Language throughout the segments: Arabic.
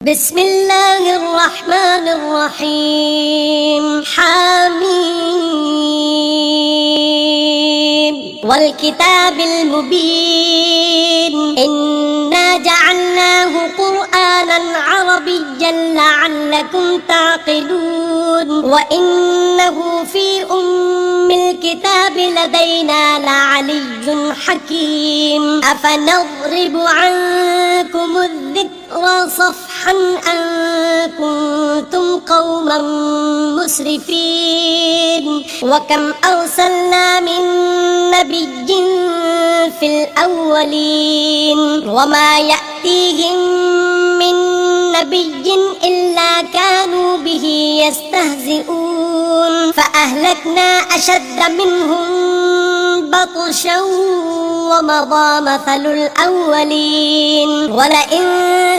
بسم الله الرحمن الرحيم حميم والكتاب المبين إنا جعلناه قرآنا عربيا لعلكم تعقلون وإنه في أم الكتاب لدينا لعلي حكيم أفنضرب عنكم الذكر صفحا أن كنتم قوما مسرفين وكم أرسلنا من نبي في الأولين وما يأتيهم من نبي إلا كانوا به يستهزئون فأهلكنا أشد منهم بطشا ومضى مثل الأولين ولئن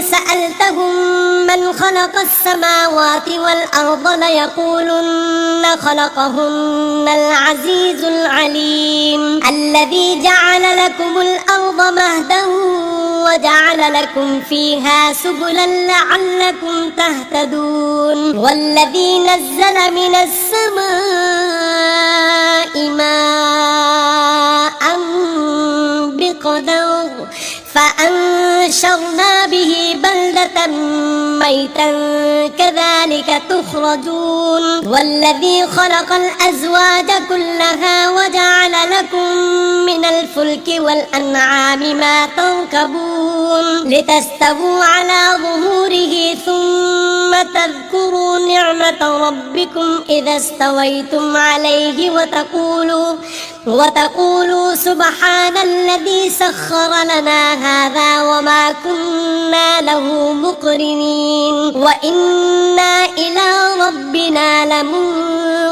سألتهم من خلق السماوات والأرض ليقولن خلقهن العزيز العليم الذي جعل لكم الأرض مهدا وجعل لكم فيها سبلا لعلكم تهتدون والذي نزل من السماء ماء بقدر فأنشرنا به بلدة ميتا كذلك تخرجون والذي خلق الأزواج كلها وجعل لكم من الفلك والأنعام ما تركبون لتستووا على ظهوره ثم تذكروا نعمة ربكم إذا استويتم عليه وتقولوا سبحان الذي سخر لنا هذا وما كنا له مقرنين وإنا إلى ربنا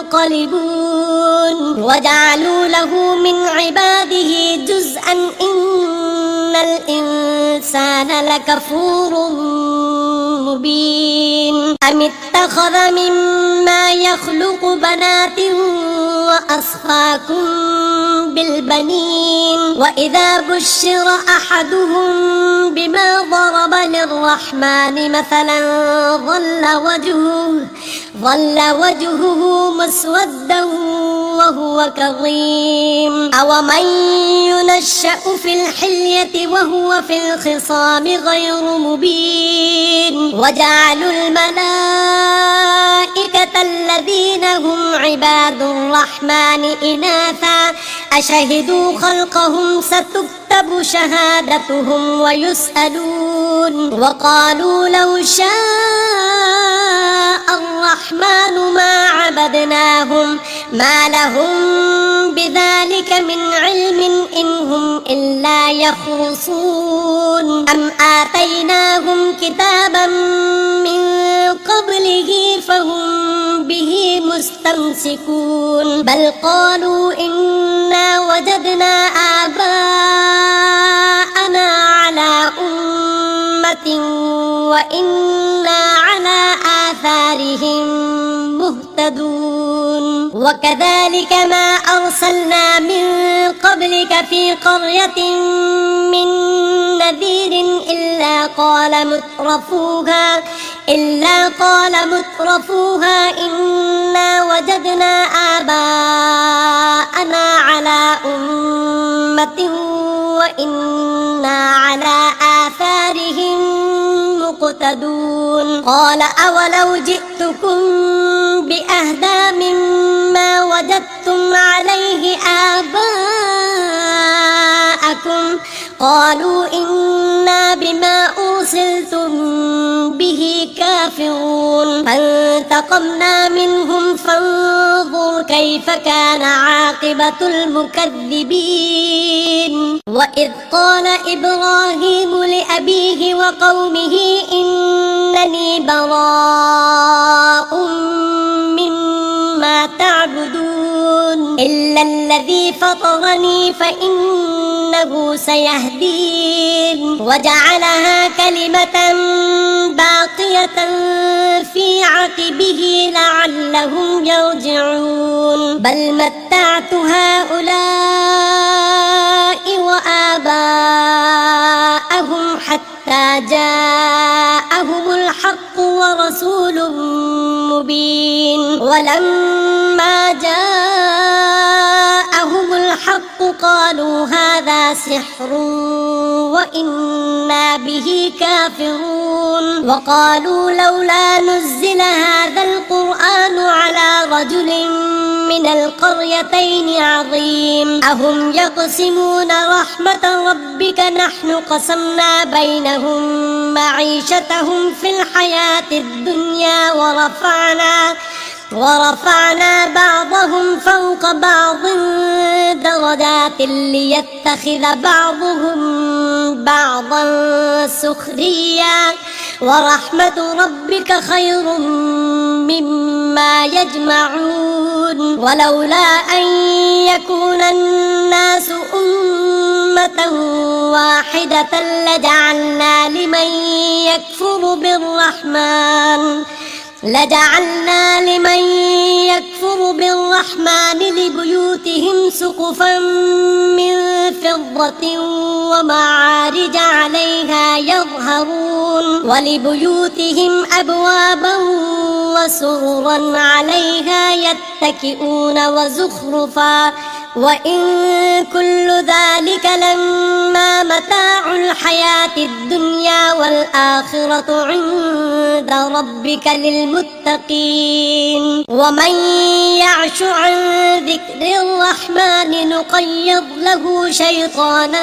لمنقلبون وجعلوا له من عباده جزءا إن الإنسان لكفور مبين أم اتخذ مما يخلق بنات وأصفاكم بالبنين وإذا بشر أحدهم بما ضرب للرحمن مثلا ظل وجهه مسودا وهو كظيم أومن ينشأ في الحلية وهو في الخصام غير مبين وجعلوا الملائكة الذين هم عباد الرحمن إناثا أشهدوا خلقهم ستكتب شهادتهم ويسألون وقالوا لو شاء الرحمن ما عبدناهم ما لهم بذلك من علم إن هم إلا يخرصون أم آتيناهم كتابا من قبله فهم به مستمسكون بل قالوا إنا وجدنا آباءنا على أمة وإنا على آثارهم مهتدون وكذلك ما أرسلنا من قبلك في قرية من نذير إلا قال مترفوها إنا وجدنا آباءنا على أمة وإنا على آثارهم مقتدون قال أولو جئتكم بأهدى مما وجدتم عليه آباءكم قالوا إنا بما أرسلتم به كافرون فانتقمنا منهم فانظر كيف كان عاقبة المكذبين وإذ قال إبراهيم لأبيه وقومه إنني براء مما تعبدون إلا الذي فطرني فإنه سيهدين وجعلها كلمة باقية في عقبه لعلهم يرجعون بل متعت هؤلاء وآباءهم حتى جاءهم الحق الحق ورسول مبين ولما جاءهم الحق قالوا هذا سحر وإنا به كافرون وقالوا لولا نزل هذا القرآن على رجل من القريتين عظيم أهم يقسمون رحمة ربك نحن قسمنا بينهم معيشتهم في الحياة الدنيا ورفعنا بعضهم فوق بعض درجات ليتخذ بعضهم بعضا سخريا ورحمة ربك خير مما يجمعون ولولا أن يكون الناس أمة واحدة لجعلنا لمن يكفر بالرحمن لبيوتهم سقفا من فضة ومعارج عليها يظهرون ولبيوتهم أبوابا وسررا عليها يتكئون وزخرفا وإن كل ذلك لما متاع الحياة الدنيا والآخرة عند ربك للمتقين ومن يعش عن ذكر الرحمن نقيض له شيطانا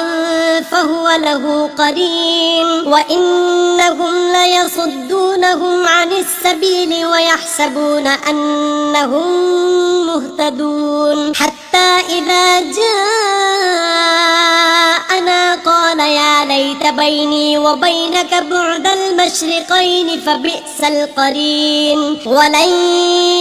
فهو له قرين وإنهم ليصدونهم عن السبيل ويحسبون أنهم مهتدون حتى إذا جاءنا قال يا ليت بيني وبينك بعد المشرقين فبئس القرين ولن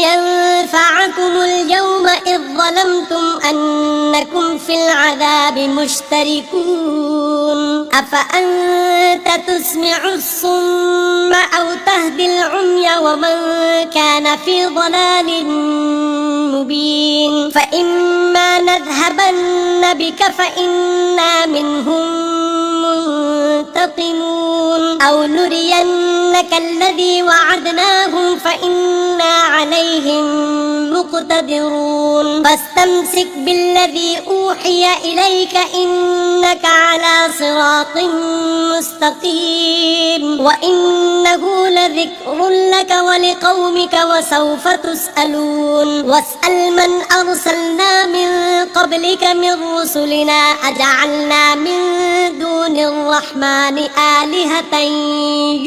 ينفعكم اليوم إذ ظلمتم أنكم في العذاب مشتركون أفأنت تسمع الصم أو تهدي العمي ومن كان في ضلال مبين فإما نذهبن بك فإنا منهم منتقمون أو نرينك الذي وعدناهم فإنا عليهم مقتدرون فاستمسك بالذي أوحي إليك إنك على صراط مستقيم وإنه لذكر لك ولقومك وسوف تسألون واسأل من أرسلنا من قبلك من رسلنا أجعلنا من دون الرحمن آلهة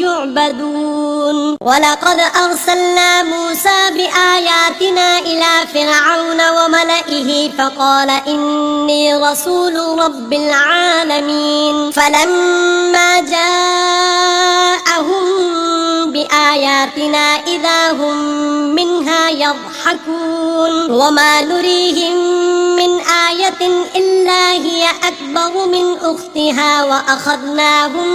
يعبدون ولقد أرسلنا موسى بآياتنا إلى فرعون وملئه فقال إني رسول رب العالمين فلما جاءهم بآياتنا إذا هم منها يضحكون وما نريهم من آية إلا هي أكبر من أختها وأخذناهم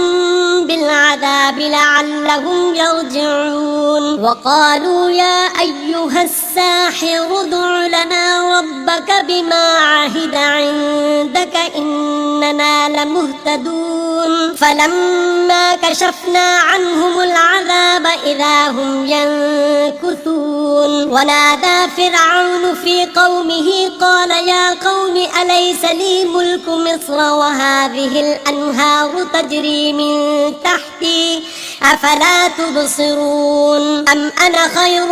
بالعذاب لعلهم يرجعون وقالوا يا أيها الساحر ادع لنا ربك بما عهد عندك إننا لمهتدون فلما كشفنا عنهم العذاب إذا هم ينكثون ونادى فرعون في قومه قال يا قوم أليس لي ملك مصر وهذه الأنهار تجري من تحتي أفلا تبصرون أم أنا خير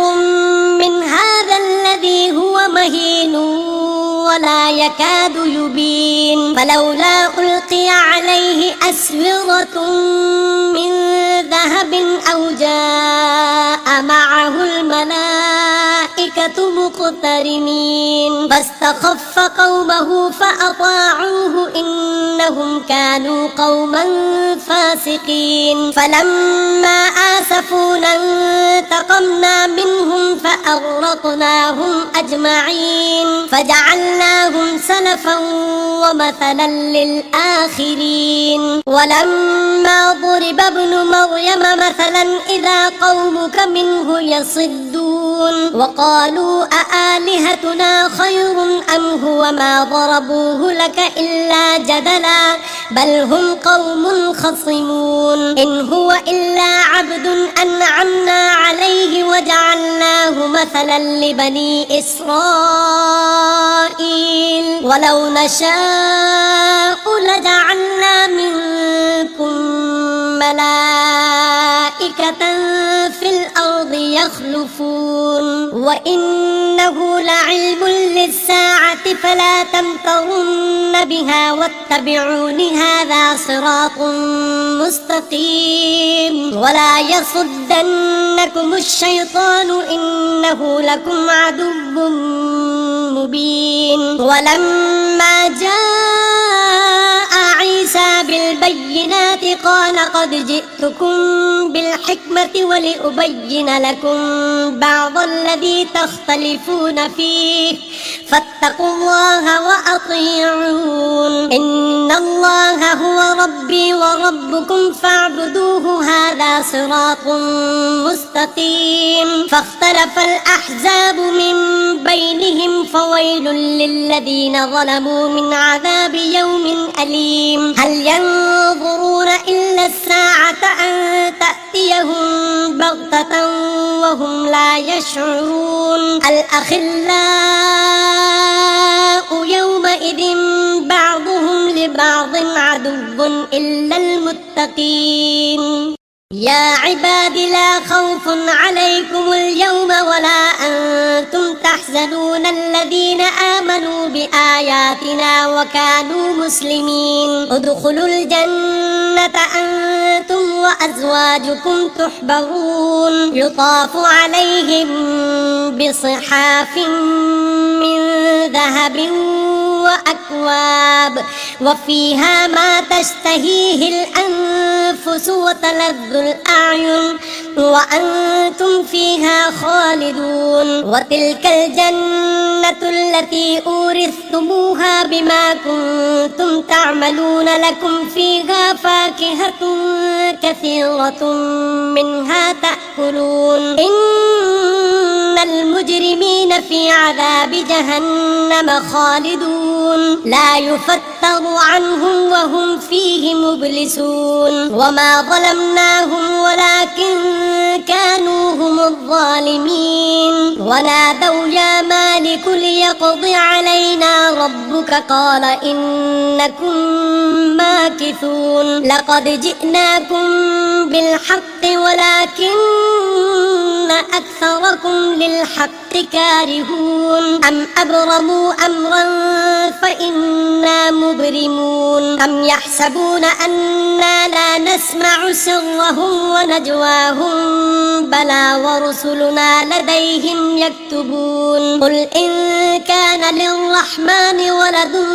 من هذا الذي هو مهين ولا يكاد يبين فلولا ألقي عليه أسورة من ذهب أو جاء معه الملائكة مقترنين فاستخف قومه فأطاعوه إنهم كانوا قوما فاسقين فلما آسفونا انتقمنا منهم فأغرقناهم أجمعين فجعلناهم سلفا ومثلا للآخرين ولما ضرب ابن مريم مثلا إذا قومك منه يصدون وقالوا أآلهتنا خير أم هو ما ضربوه لك إلا جدلا بل هم قوم خصمون إن هو إلا عبد أنعمت مثلا لبني إسرائيل ولو نشاء لجعلنا منكم ملائكة في الأرض يخلفون وإنه لعلم للساعة فلا تمترن بها واتبعون هذا صراط مستقيم ولا يصدنكم الشيطان إنه لكم عدو مبين. ولما جاء عيسى بالبينات قال قد جئتكم بالحكمة ولأبين لكم بعض الذي تختلفون فيه فاتقوا الله وأطيعون إن الله هو ربي وربكم فاعبدوه هذا صراط مستقيم. فاختلف الأحزاب من بينهم فويل للذين ظلموا من عذاب يوم أليم. هل ينظرون إلا الساعة أن تأتيهم بغتة وهم لا يشعرون. الأخلاء يومئذ بعضهم لبعض عدو إلا المتقين. يا عباد لا خوف عليكم اليوم ولا أنتم تحزنون الذين آمنوا بآياتنا وكانوا مسلمين. ادخلوا الجنة أنتم وأزواجكم تحبرون يطاف عليهم بصحاف من ذهب وأكواب وفيها ما تشتهيه الأنفس وتلذ الأعين وأنتم فيها خالدون. وتلك الجنة التي أورثتموها بما كنتم تعملون لكم فيها فاكهة كثيرة منها تأكلون. إن المجرمين في عذاب جهنم خالدون لا يفتر عنهم وهم فيه مبلسون. وما ظلمناهم ولكن كانوا هم الظالمين. ونادوا يا مالك ليقض علينا ربك قال إنكم ماكثون. لقد جئناكم بالحق ولكن أكثركم للحق كارهون. أم أبرموا أمرا فإنا مبرمون. أم يحسبون أنا لا نسمع سرهم ونجواهم بلى ورسلنا لديهم يكتبون. قل إن كان للرحمن ولد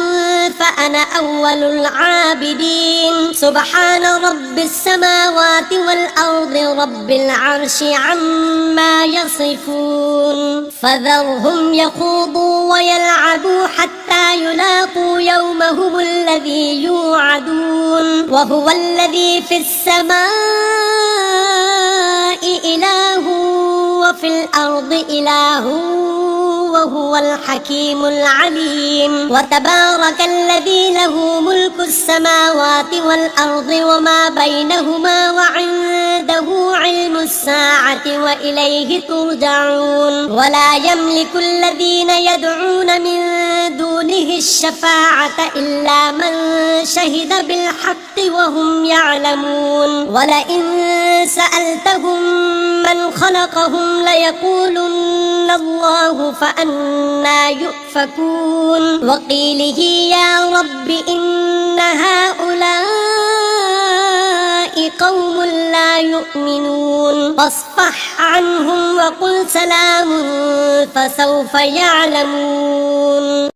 فأنا أول العابدين. سبحان رب السماوات والأرض رب العرش عما يصفون. فذرهم يخوضوا ويلعبوا حتى يلاقوا يومهم الذي يوعدون. وهو الذي في السماء إله وفي الأرض إله وهو الحكيم العليم. وتبارك الذي له ملك السماوات والأرض وما بينهما وعنده علم الساعة وإليه ترجعون. ولا يملك الذين يدعون من دونه الشفاعة إلا من شهد بالحق وهم يعلمون. ولئن سألتهم من خلقهم ليقولن الله فأنا يؤفكون. وقيله يا رب إن هؤلاء قوم لا يؤمنون فاصفح عنهم وقل سلام فسوف يعلمون.